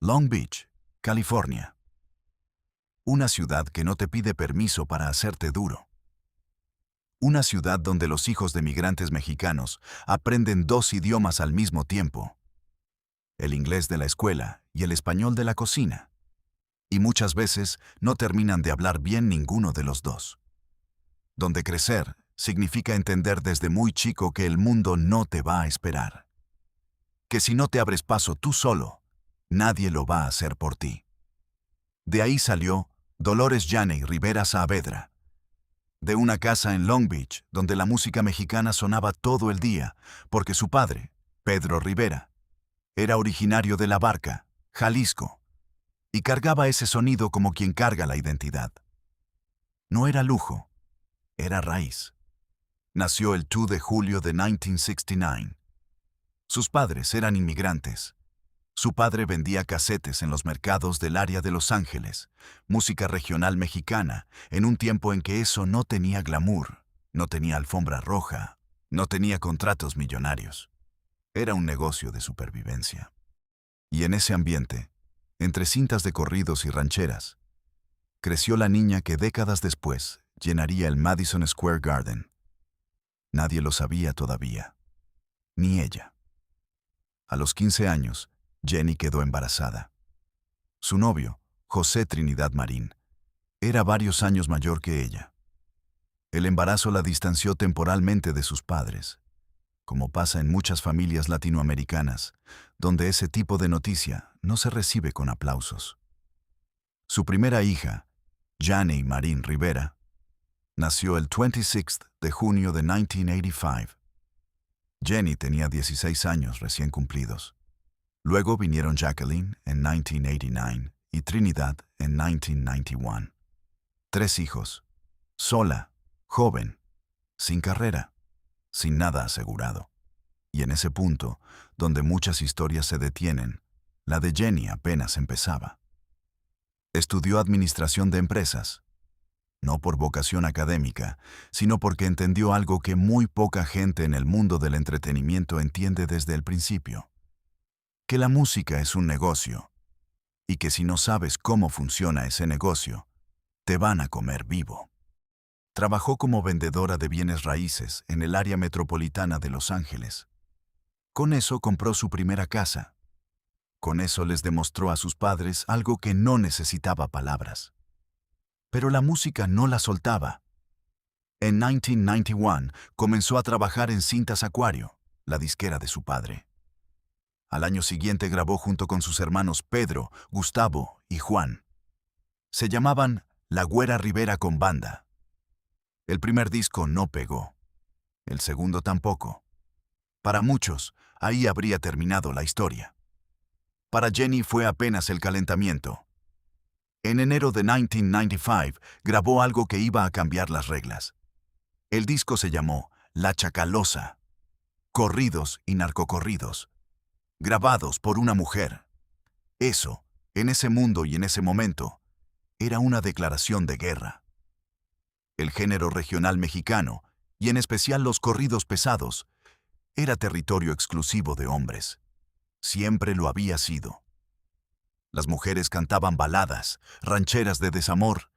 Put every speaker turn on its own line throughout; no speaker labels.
Long Beach, California. Una ciudad que no te pide permiso para hacerte duro. Una ciudad donde los hijos de migrantes mexicanos aprenden dos idiomas al mismo tiempo: el inglés de la escuela y el español de la cocina. Y muchas veces no terminan de hablar bien ninguno de los dos. Donde crecer significa entender desde muy chico que el mundo no te va a esperar. Que si no te abres paso tú solo, nadie lo va a hacer por ti. De ahí salió Dolores Yaney Rivera Saavedra. De una casa en Long Beach, donde la música mexicana sonaba todo el día, porque su padre, Pedro Rivera, era originario de La Barca, Jalisco, y cargaba ese sonido como quien carga la identidad. No era lujo, era raíz. Nació el 2 de julio de 1969. Sus padres eran inmigrantes. Su padre vendía casetes en los mercados del área de Los Ángeles, música regional mexicana, en un tiempo en que eso no tenía glamour, no tenía alfombra roja, no tenía contratos millonarios. Era un negocio de supervivencia. Y en ese ambiente, entre cintas de corridos y rancheras, creció la niña que décadas después llenaría el Madison Square Garden. Nadie lo sabía todavía, ni ella. A los 15 años, Jenny quedó embarazada. Su novio, José Trinidad Marín, era varios años mayor que ella. El embarazo la distanció temporalmente de sus padres, como pasa en muchas familias latinoamericanas, donde ese tipo de noticia no se recibe con aplausos. Su primera hija, Yaney Marín Rivera, nació el 26 de junio de 1985. Jenny tenía 16 años recién cumplidos. Luego vinieron Jacqueline en 1989 y Trinidad en 1991. 3 hijos, sola, joven, sin carrera, sin nada asegurado. Y en ese punto, donde muchas historias se detienen, la de Jenny apenas empezaba. Estudió administración de empresas, no por vocación académica, sino porque entendió algo que muy poca gente en el mundo del entretenimiento entiende desde el principio: que la música es un negocio, y que si no sabes cómo funciona ese negocio, te van a comer vivo. Trabajó como vendedora de bienes raíces en el área metropolitana de Los Ángeles. Con eso compró su primera casa. Con eso les demostró a sus padres algo que no necesitaba palabras. Pero la música no la soltaba. En 1991 comenzó a trabajar en Cintas Acuario, la disquera de su padre. Al año siguiente grabó junto con sus hermanos Pedro, Gustavo y Juan. Se llamaban La Güera Rivera con Banda. El primer disco no pegó. El segundo tampoco. Para muchos, ahí habría terminado la historia. Para Jenny fue apenas el calentamiento. En enero de 1995 grabó algo que iba a cambiar las reglas. El disco se llamó La Chacalosa. Corridos y narcocorridos, grabados por una mujer. Eso, en ese mundo y en ese momento, era una declaración de guerra. El género regional mexicano, y en especial los corridos pesados, era territorio exclusivo de hombres. Siempre lo había sido. Las mujeres cantaban baladas, rancheras de desamor,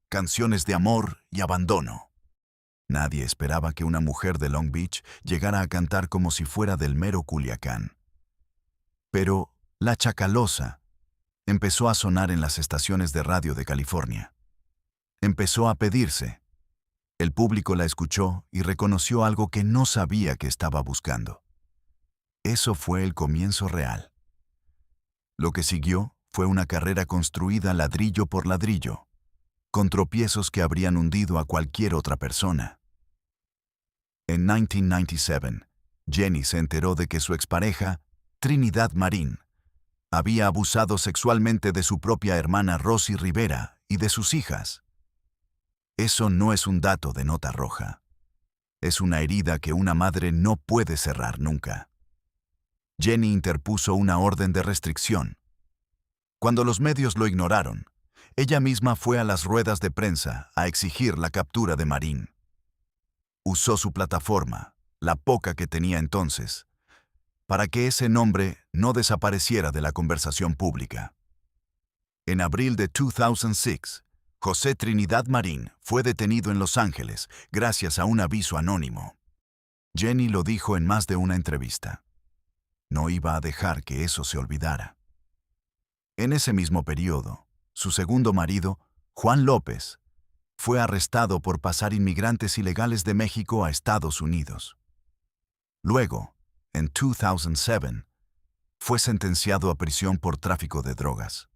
canciones de amor y abandono. Nadie esperaba que una mujer de Long Beach llegara a cantar como si fuera del mero Culiacán. Pero La Chacalosa empezó a sonar en las estaciones de radio de California. Empezó a pedirse. El público la escuchó y reconoció algo que no sabía que estaba buscando. Eso fue el comienzo real. Lo que siguió fue una carrera construida ladrillo por ladrillo, con tropiezos que habrían hundido a cualquier otra persona. En 1997, Jenny se enteró de que su expareja, Trinidad Marín, había abusado sexualmente de su propia hermana Rosy Rivera y de sus hijas. Eso no es un dato de nota roja. Es una herida que una madre no puede cerrar nunca. Jenny interpuso una orden de restricción. Cuando los medios lo ignoraron, ella misma fue a las ruedas de prensa a exigir la captura de Marín. Usó su plataforma, la poca que tenía entonces, para que ese nombre no desapareciera de la conversación pública. En abril de 2006, José Trinidad Marín fue detenido en Los Ángeles gracias a un aviso anónimo. Jenny lo dijo en más de una entrevista. No iba a dejar que eso se olvidara. En ese mismo periodo, su segundo marido, Juan López, fue arrestado por pasar inmigrantes ilegales de México a Estados Unidos. Luego, en 2007, fue sentenciado a prisión por tráfico de drogas.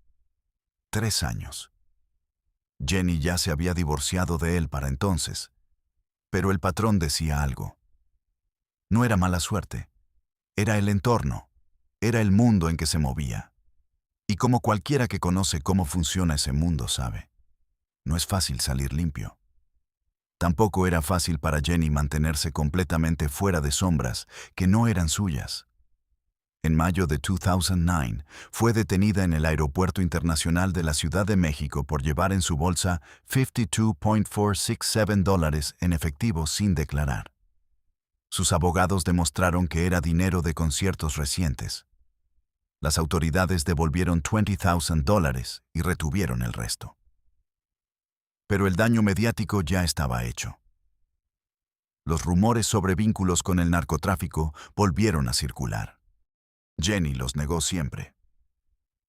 3 años. Jenny ya se había divorciado de él para entonces, pero el patrón decía algo. No era mala suerte, era el entorno, era el mundo en que se movía. Y como cualquiera que conoce cómo funciona ese mundo sabe, no es fácil salir limpio. Tampoco era fácil para Jenny mantenerse completamente fuera de sombras que no eran suyas. En mayo de 2009, fue detenida en el Aeropuerto Internacional de la Ciudad de México por llevar en su bolsa $52.467 en efectivo sin declarar. Sus abogados demostraron que era dinero de conciertos recientes. Las autoridades devolvieron $20,000 y retuvieron el resto. Pero el daño mediático ya estaba hecho. Los rumores sobre vínculos con el narcotráfico volvieron a circular. Jenny los negó siempre.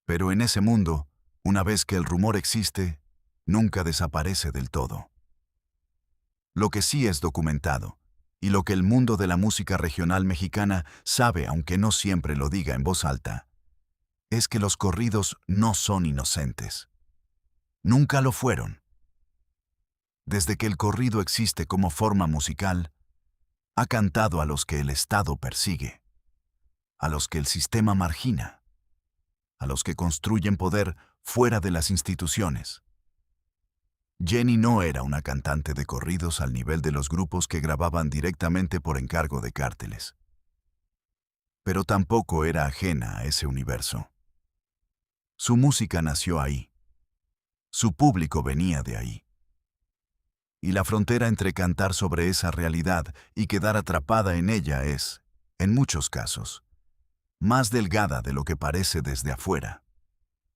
Pero en ese mundo, una vez que el rumor existe, nunca desaparece del todo. Lo que sí es documentado, y lo que el mundo de la música regional mexicana sabe aunque no siempre lo diga en voz alta, es que los corridos no son inocentes. Nunca lo fueron. Desde que el corrido existe como forma musical, ha cantado a los que el Estado persigue, a los que el sistema margina, a los que construyen poder fuera de las instituciones. Jenny no era una cantante de corridos al nivel de los grupos que grababan directamente por encargo de cárteles. Pero tampoco era ajena a ese universo. Su música nació ahí. Su público venía de ahí. Y la frontera entre cantar sobre esa realidad y quedar atrapada en ella es, en muchos casos, más delgada de lo que parece desde afuera.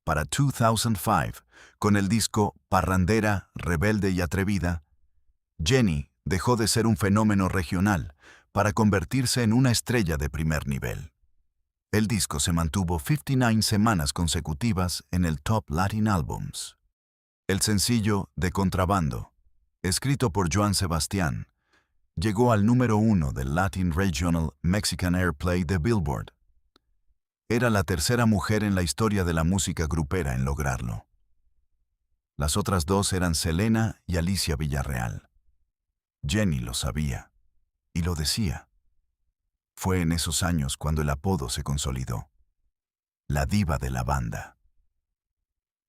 Para 2005, con el disco Parrandera, Rebelde y Atrevida, Jenny dejó de ser un fenómeno regional para convertirse en una estrella de primer nivel. El disco se mantuvo 59 semanas consecutivas en el Top Latin Albums. El sencillo De Contrabando, escrito por Joan Sebastián, llegó al número 1 del Latin Regional Mexican Airplay de Billboard. Era la tercera mujer en la historia de la música grupera en lograrlo. Las otras dos eran Selena y Alicia Villarreal. Jenny lo sabía, y lo decía. Fue en esos años cuando el apodo se consolidó. La diva de la banda.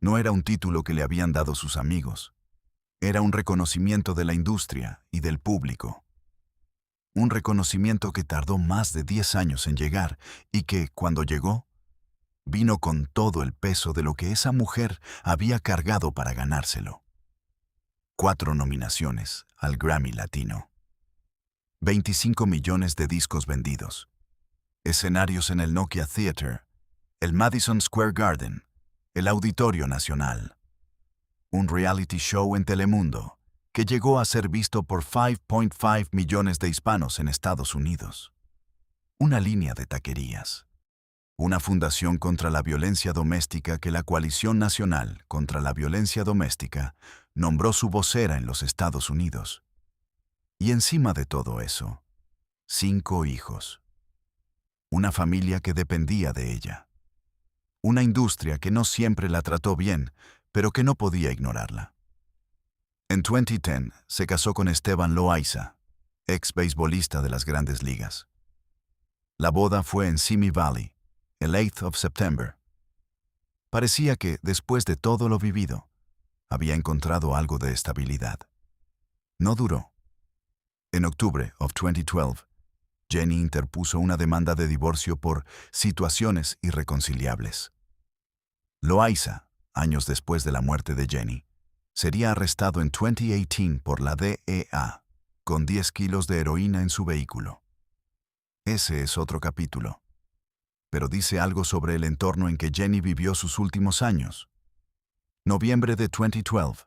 No era un título que le habían dado sus amigos. Era un reconocimiento de la industria y del público. Un reconocimiento que tardó más de 10 años en llegar y que, cuando llegó, vino con todo el peso de lo que esa mujer había cargado para ganárselo. 4 nominaciones al Grammy Latino. 25 millones de discos vendidos. Escenarios en el Nokia Theater, el Madison Square Garden, el Auditorio Nacional. Un reality show en Telemundo que llegó a ser visto por 5.5 millones de hispanos en Estados Unidos. Una línea de taquerías. Una fundación contra la violencia doméstica que la Coalición Nacional contra la Violencia Doméstica nombró su vocera en los Estados Unidos. Y encima de todo eso, 5 hijos. Una familia que dependía de ella. Una industria que no siempre la trató bien, pero que no podía ignorarla. En 2010 se casó con Esteban Loaiza, ex beisbolista de las Grandes Ligas. La boda fue en Simi Valley, el 8 de septiembre. Parecía que, después de todo lo vivido, había encontrado algo de estabilidad. No duró. En octubre de 2012, Jenny interpuso una demanda de divorcio por situaciones irreconciliables. Loaiza, años después de la muerte de Jenny, sería arrestado en 2018 por la DEA, con 10 kilos de heroína en su vehículo. Ese es otro capítulo. pero dice algo sobre el entorno en que Jenny vivió sus últimos años. Noviembre de 2012.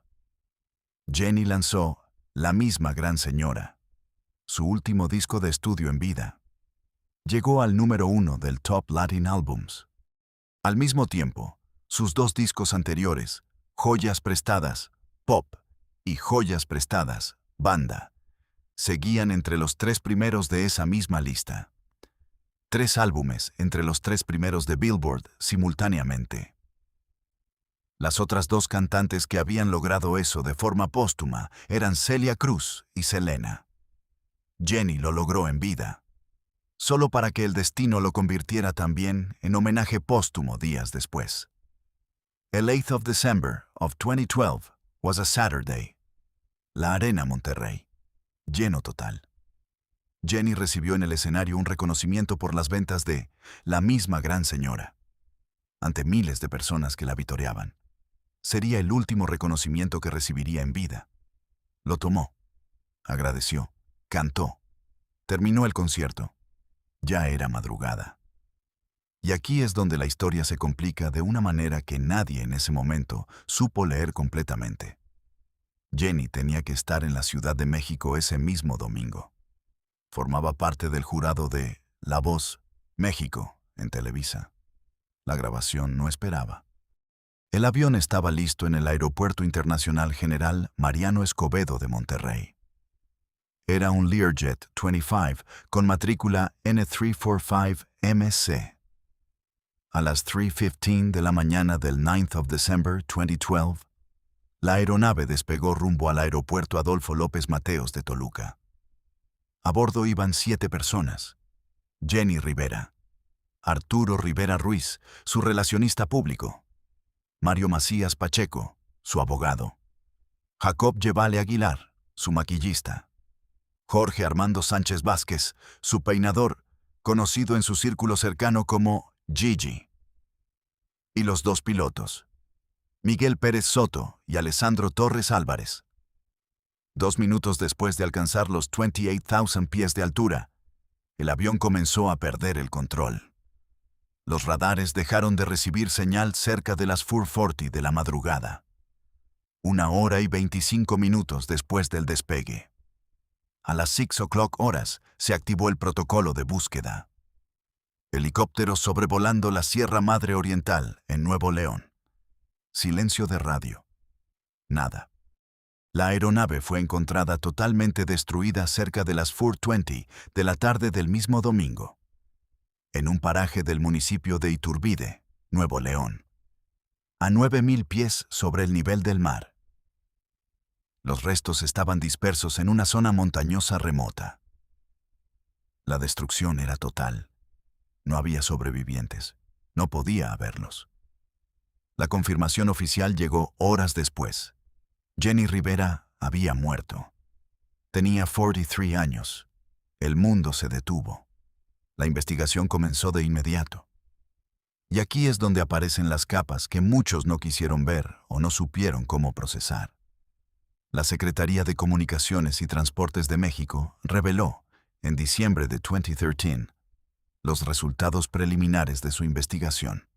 Jenny lanzó La misma gran señora, su último disco de estudio en vida. Llegó al número 1 del Top Latin Albums. Al mismo tiempo, sus dos discos anteriores, Joyas Prestadas, Pop, y Joyas Prestadas, Banda, seguían entre los 3 primeros de esa misma lista. 3 álbumes entre los 3 primeros de Billboard simultáneamente. Las otras 2 cantantes que habían logrado eso de forma póstuma eran Celia Cruz y Selena. Jenny lo logró en vida, solo para que el destino lo convirtiera también en homenaje póstumo días después. El 8th of December of 2012 was a Saturday. La Arena Monterrey. Lleno total. Jenny recibió en el escenario un reconocimiento por las ventas de La misma gran señora, ante miles de personas que la vitoreaban. Sería el último reconocimiento que recibiría en vida. Lo tomó, agradeció, cantó, terminó el concierto. Ya era madrugada. Y aquí es donde la historia se complica de una manera que nadie en ese momento supo leer completamente. Jenny tenía que estar en la Ciudad de México ese mismo domingo. Formaba parte del jurado de La Voz, México, en Televisa. La grabación no esperaba. El avión estaba listo en el Aeropuerto Internacional General Mariano Escobedo de Monterrey. Era un Learjet 25 con matrícula N345MC. A las 3:15 de la mañana del 9th of December 2012, la aeronave despegó rumbo al Aeropuerto Adolfo López Mateos de Toluca. A bordo iban 7 personas. Jenny Rivera, Arturo Rivera Ruiz, su relacionista público, Mario Macías Pacheco, su abogado, Jacob Yevale Aguilar, su maquillista, Jorge Armando Sánchez Vázquez, su peinador, conocido en su círculo cercano como Gigi, y los 2 pilotos, Miguel Pérez Soto y Alessandro Torres Álvarez. 2 minutos después de alcanzar los 28,000 pies de altura, el avión comenzó a perder el control. Los radares dejaron de recibir señal cerca de las 4:40 de la madrugada. 1 hora y 25 minutos después del despegue. A las 6 o'clock horas se activó el protocolo de búsqueda. Helicópteros sobrevolando la Sierra Madre Oriental en Nuevo León. Silencio de radio. Nada. La aeronave fue encontrada totalmente destruida cerca de las 4:20 de la tarde del mismo domingo, en un paraje del municipio de Iturbide, Nuevo León, a 9,000 pies sobre el nivel del mar. Los restos estaban dispersos en una zona montañosa remota. La destrucción era total. No había sobrevivientes. No podía haberlos. La confirmación oficial llegó horas después. Jenny Rivera había muerto. Tenía 43 años. El mundo se detuvo. La investigación comenzó de inmediato. Y aquí es donde aparecen las capas que muchos no quisieron ver o no supieron cómo procesar. La Secretaría de Comunicaciones y Transportes de México reveló, en diciembre de 2013, los resultados preliminares de su investigación.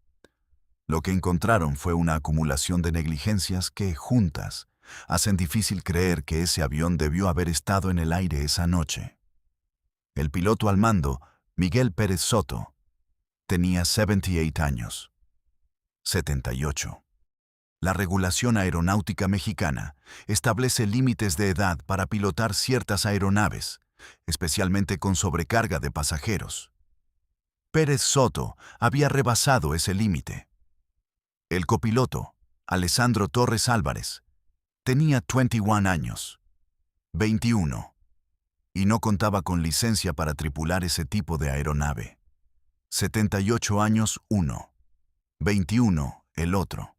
Lo que encontraron fue una acumulación de negligencias que, juntas, hacen difícil creer que ese avión debió haber estado en el aire esa noche. El piloto al mando, Miguel Pérez Soto, tenía 78 años. 78. La regulación aeronáutica mexicana establece límites de edad para pilotar ciertas aeronaves, especialmente con sobrecarga de pasajeros. Pérez Soto había rebasado ese límite. El copiloto, Alessandro Torres Álvarez, tenía 21 años, 21, y no contaba con licencia para tripular ese tipo de aeronave. 78 años uno, 21 el otro.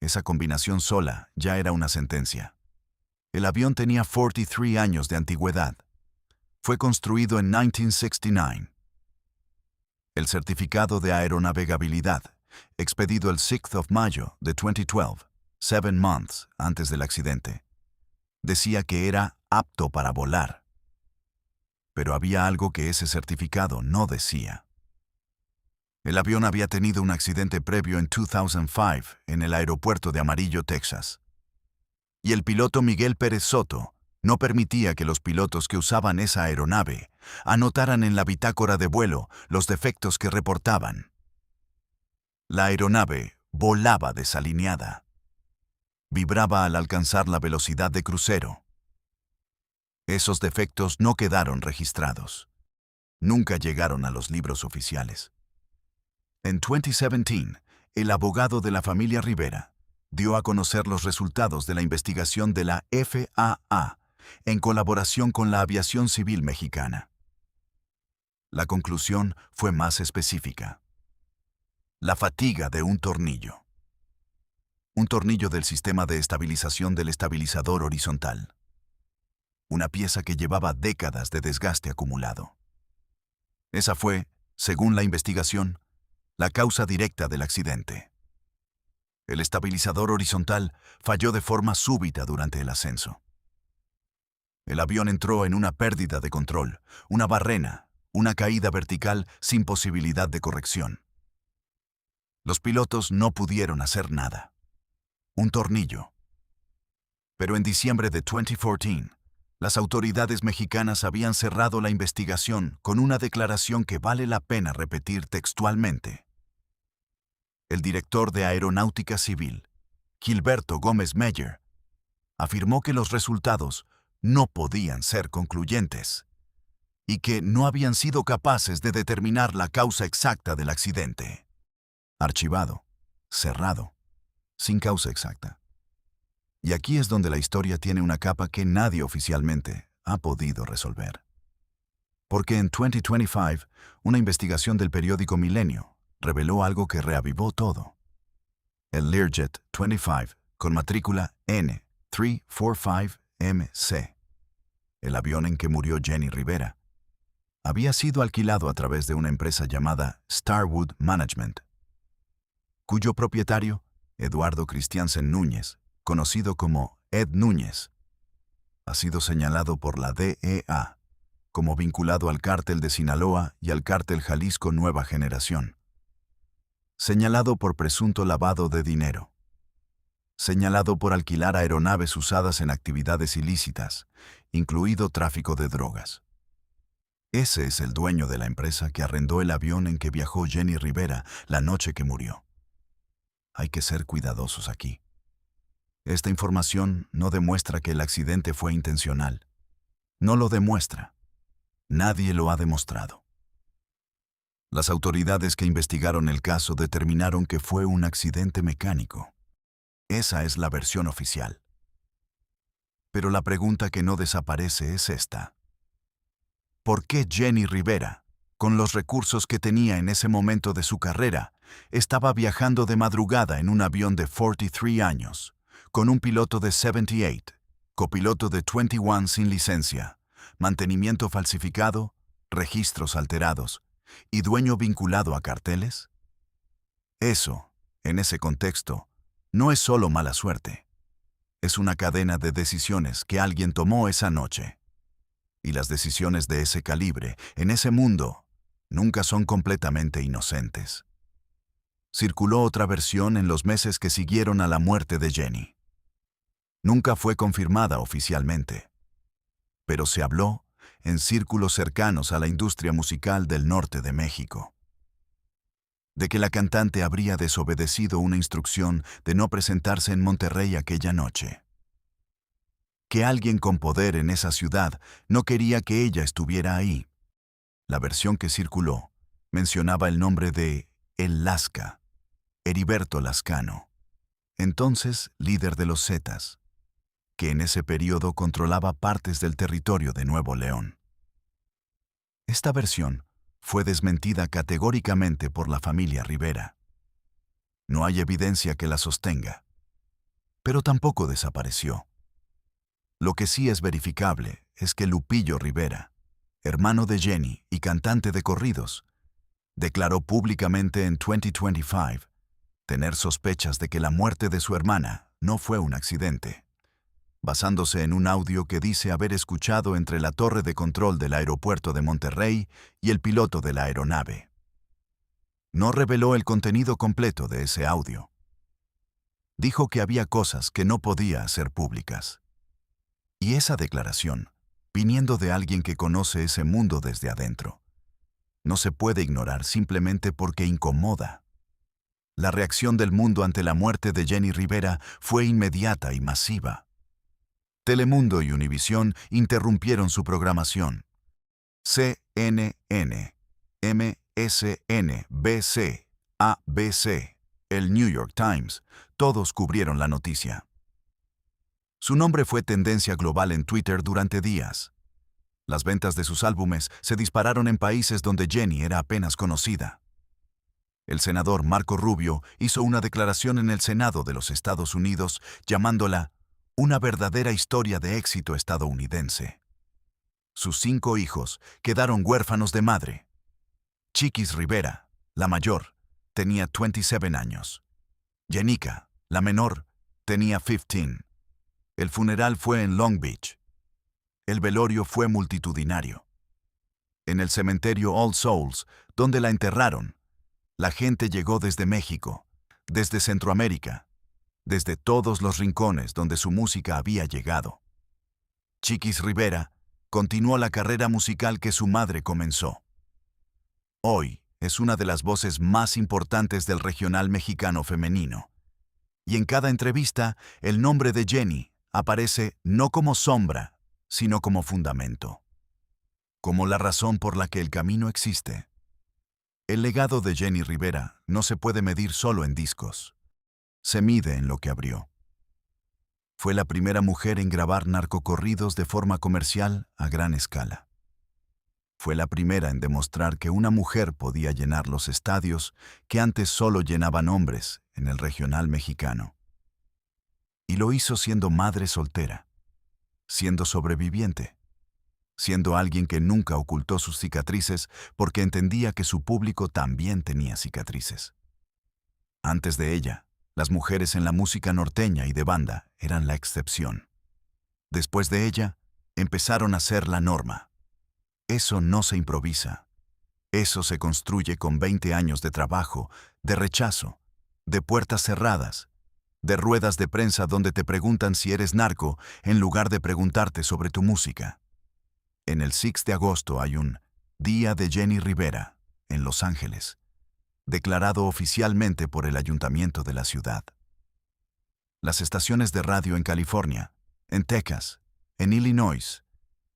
Esa combinación sola ya era una sentencia. El avión tenía 43 años de antigüedad. Fue construido en 1969. El certificado de aeronavegabilidad, expedido el 6 de mayo de 2012, 7 months antes del accidente, decía que era apto para volar. Pero había algo que ese certificado no decía. El avión había tenido un accidente previo en 2005 en el aeropuerto de Amarillo, Texas. Y el piloto Miguel Pérez Soto no permitía que los pilotos que usaban esa aeronave anotaran en la bitácora de vuelo los defectos que reportaban. La aeronave volaba desalineada. Vibraba al alcanzar la velocidad de crucero. Esos defectos no quedaron registrados. Nunca llegaron a los libros oficiales. En 2017, el abogado de la familia Rivera dio a conocer los resultados de la investigación de la FAA en colaboración con la Aviación Civil Mexicana. La conclusión fue más específica. La fatiga de un tornillo. Un tornillo del sistema de estabilización del estabilizador horizontal. Una pieza que llevaba décadas de desgaste acumulado. Esa fue, según la investigación, la causa directa del accidente. El estabilizador horizontal falló de forma súbita durante el ascenso. El avión entró en una pérdida de control, una barrena, una caída vertical sin posibilidad de corrección. Los pilotos no pudieron hacer nada. Un tornillo. Pero en diciembre de 2014, las autoridades mexicanas habían cerrado la investigación con una declaración que vale la pena repetir textualmente. El director de Aeronáutica Civil, Gilberto Gómez Meyer, afirmó que los resultados no podían ser concluyentes y que no habían sido capaces de determinar la causa exacta del accidente. Archivado, cerrado, sin causa exacta. Y aquí es donde la historia tiene una capa que nadie oficialmente ha podido resolver. Porque en 2025, una investigación del periódico Milenio reveló algo que reavivó todo. El Learjet 25, con matrícula N345MC, el avión en que murió Jenny Rivera, había sido alquilado a través de una empresa llamada Starwood Management, cuyo propietario, Eduardo Christiansen Núñez, conocido como Ed Núñez, ha sido señalado por la DEA como vinculado al cártel de Sinaloa y al cártel Jalisco Nueva Generación. Señalado por presunto lavado de dinero. Señalado por alquilar aeronaves usadas en actividades ilícitas, incluido tráfico de drogas. Ese es el dueño de la empresa que arrendó el avión en que viajó Jenny Rivera la noche que murió. Hay que ser cuidadosos aquí. Esta información no demuestra que el accidente fue intencional. No lo demuestra. Nadie lo ha demostrado. Las autoridades que investigaron el caso determinaron que fue un accidente mecánico. Esa es la versión oficial. Pero la pregunta que no desaparece es esta. ¿Por qué Jenny Rivera, con los recursos que tenía en ese momento de su carrera, estaba viajando de madrugada en un avión de 43 años, con un piloto de 78, copiloto de 21 sin licencia, mantenimiento falsificado, registros alterados, y dueño vinculado a carteles? Eso, en ese contexto, no es solo mala suerte. Es una cadena de decisiones que alguien tomó esa noche. Y las decisiones de ese calibre, en ese mundo, nunca son completamente inocentes. Circuló otra versión en los meses que siguieron a la muerte de Jenny. Nunca fue confirmada oficialmente. Pero se habló en círculos cercanos a la industria musical del norte de México. De que la cantante habría desobedecido una instrucción de no presentarse en Monterrey aquella noche. Que alguien con poder en esa ciudad no quería que ella estuviera ahí. La versión que circuló mencionaba el nombre de El Lasca, Heriberto Lascano, entonces líder de los Zetas, que en ese periodo controlaba partes del territorio de Nuevo León. Esta versión fue desmentida categóricamente por la familia Rivera. No hay evidencia que la sostenga, pero tampoco desapareció. Lo que sí es verificable es que Lupillo Rivera, hermano de Jenny y cantante de corridos, declaró públicamente en 2025 tener sospechas de que la muerte de su hermana no fue un accidente, basándose en un audio que dice haber escuchado entre la torre de control del aeropuerto de Monterrey y el piloto de la aeronave. No reveló el contenido completo de ese audio. Dijo que había cosas que no podía hacer públicas. Y esa declaración, viniendo de alguien que conoce ese mundo desde adentro, no se puede ignorar simplemente porque incomoda. La reacción del mundo ante la muerte de Jenny Rivera fue inmediata y masiva. Telemundo y Univisión interrumpieron su programación. CNN, MSNBC, ABC, el New York Times, todos cubrieron la noticia. Su nombre fue tendencia global en Twitter durante días. Las ventas de sus álbumes se dispararon en países donde Jenny era apenas conocida. El senador Marco Rubio hizo una declaración en el Senado de los Estados Unidos llamándola una verdadera historia de éxito estadounidense. Sus 5 hijos quedaron huérfanos de madre. Chiquis Rivera, la mayor, tenía 27 años. Jenica, la menor, tenía 15. El funeral fue en Long Beach. El velorio fue multitudinario. En el cementerio All Souls, donde la enterraron, la gente llegó desde México, desde Centroamérica, desde todos los rincones donde su música había llegado. Chiquis Rivera continuó la carrera musical que su madre comenzó. Hoy es una de las voces más importantes del regional mexicano femenino. Y en cada entrevista, el nombre de Jenny aparece no como sombra, sino como fundamento. Como la razón por la que el camino existe. El legado de Jenny Rivera no se puede medir solo en discos. Se mide en lo que abrió. Fue la primera mujer en grabar narcocorridos de forma comercial a gran escala. Fue la primera en demostrar que una mujer podía llenar los estadios que antes solo llenaban hombres en el regional mexicano. Y lo hizo siendo madre soltera, siendo sobreviviente, siendo alguien que nunca ocultó sus cicatrices porque entendía que su público también tenía cicatrices. Antes de ella, las mujeres en la música norteña y de banda eran la excepción. Después de ella, empezaron a ser la norma. Eso no se improvisa. Eso se construye con 20 años de trabajo, de rechazo, de puertas cerradas, de ruedas de prensa donde te preguntan si eres narco en lugar de preguntarte sobre tu música. En el 6 de agosto hay un Día de Jenny Rivera, en Los Ángeles, declarado oficialmente por el ayuntamiento de la ciudad. Las estaciones de radio en California, en Texas, en Illinois,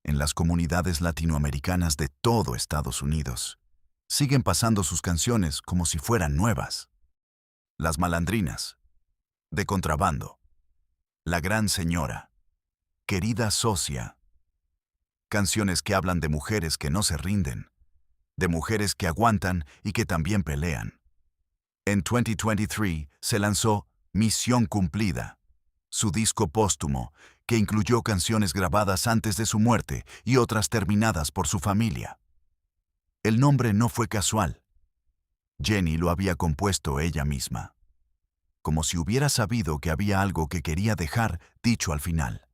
en las comunidades latinoamericanas de todo Estados Unidos, siguen pasando sus canciones como si fueran nuevas. Las Malandrinas, De Contrabando, La Gran Señora, Querida Socia. Canciones que hablan de mujeres que no se rinden, de mujeres que aguantan y que también pelean. En 2023 se lanzó Misión Cumplida, su disco póstumo, que incluyó canciones grabadas antes de su muerte y otras terminadas por su familia. El nombre no fue casual. Jenny lo había compuesto ella misma, como si hubiera sabido que había algo que quería dejar dicho al final.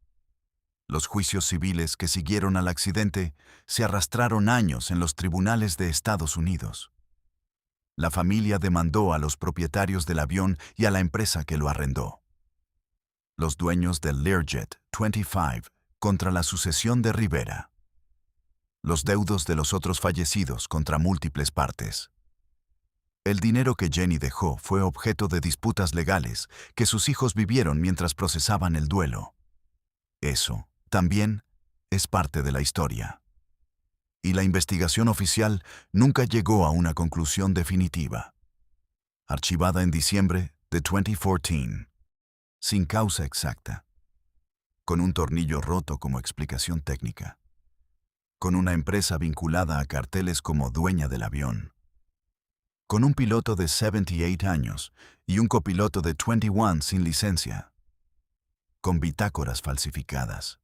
Los juicios civiles que siguieron al accidente se arrastraron años en los tribunales de Estados Unidos. La familia demandó a los propietarios del avión y a la empresa que lo arrendó. Los dueños del Learjet 25 contra la sucesión de Rivera. Los deudos de los otros fallecidos contra múltiples partes. El dinero que Jenny dejó fue objeto de disputas legales que sus hijos vivieron mientras procesaban el duelo. Eso también es parte de la historia. Y la investigación oficial nunca llegó a una conclusión definitiva. Archivada en diciembre de 2014, sin causa exacta, con un tornillo roto como explicación técnica, con una empresa vinculada a carteles como dueña del avión, con un piloto de 78 años y un copiloto de 21 sin licencia, con bitácoras falsificadas,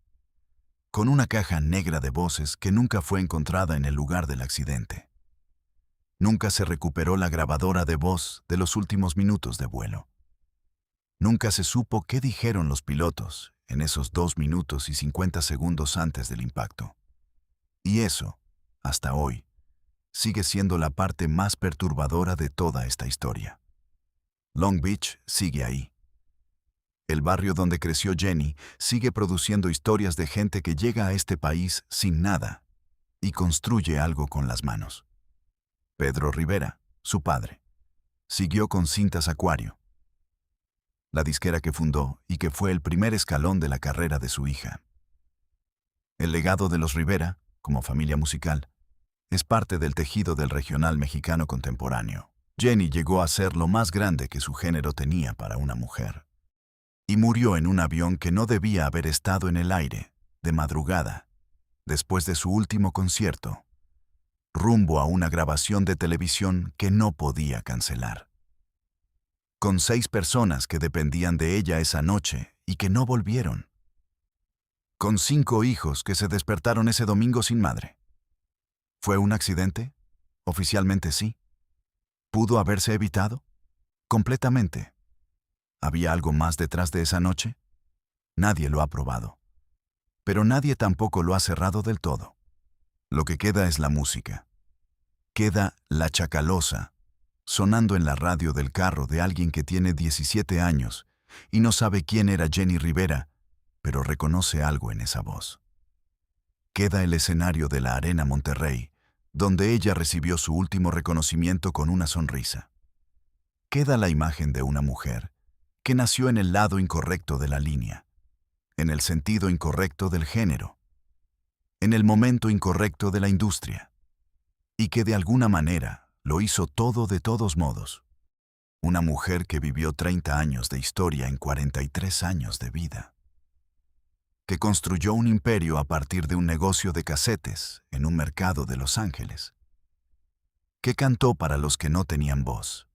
con una caja negra de voces que nunca fue encontrada en el lugar del accidente. Nunca se recuperó la grabadora de voz de los últimos minutos de vuelo. Nunca se supo qué dijeron los pilotos en esos 2 minutos y 50 segundos antes del impacto. Y eso, hasta hoy, sigue siendo la parte más perturbadora de toda esta historia. Long Beach sigue ahí. El barrio donde creció Jenny sigue produciendo historias de gente que llega a este país sin nada y construye algo con las manos. Pedro Rivera, su padre, siguió con Cintas Acuario, la disquera que fundó y que fue el primer escalón de la carrera de su hija. El legado de los Rivera, como familia musical, es parte del tejido del regional mexicano contemporáneo. Jenny llegó a ser lo más grande que su género tenía para una mujer. Y murió en un avión que no debía haber estado en el aire, de madrugada, después de su último concierto, rumbo a una grabación de televisión que no podía cancelar. Con 6 personas que dependían de ella esa noche y que no volvieron. Con 5 hijos que se despertaron ese domingo sin madre. ¿Fue un accidente? Oficialmente sí. ¿Pudo haberse evitado? Completamente. ¿Había algo más detrás de esa noche? Nadie lo ha probado. Pero nadie tampoco lo ha cerrado del todo. Lo que queda es la música. Queda La Chacalosa, sonando en la radio del carro de alguien que tiene 17 años y no sabe quién era Jenny Rivera, pero reconoce algo en esa voz. Queda el escenario de la Arena Monterrey, donde ella recibió su último reconocimiento con una sonrisa. Queda la imagen de una mujer que nació en el lado incorrecto de la línea, en el sentido incorrecto del género, en el momento incorrecto de la industria, y que de alguna manera lo hizo todo de todos modos. Una mujer que vivió 30 años de historia en 43 años de vida. Que construyó un imperio a partir de un negocio de casetes en un mercado de Los Ángeles. Que cantó para los que no tenían voz.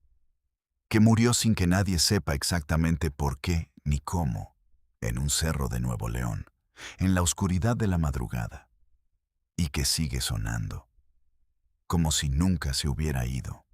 Que murió sin que nadie sepa exactamente por qué ni cómo, en un cerro de Nuevo León, en la oscuridad de la madrugada. Y que sigue sonando, como si nunca se hubiera ido.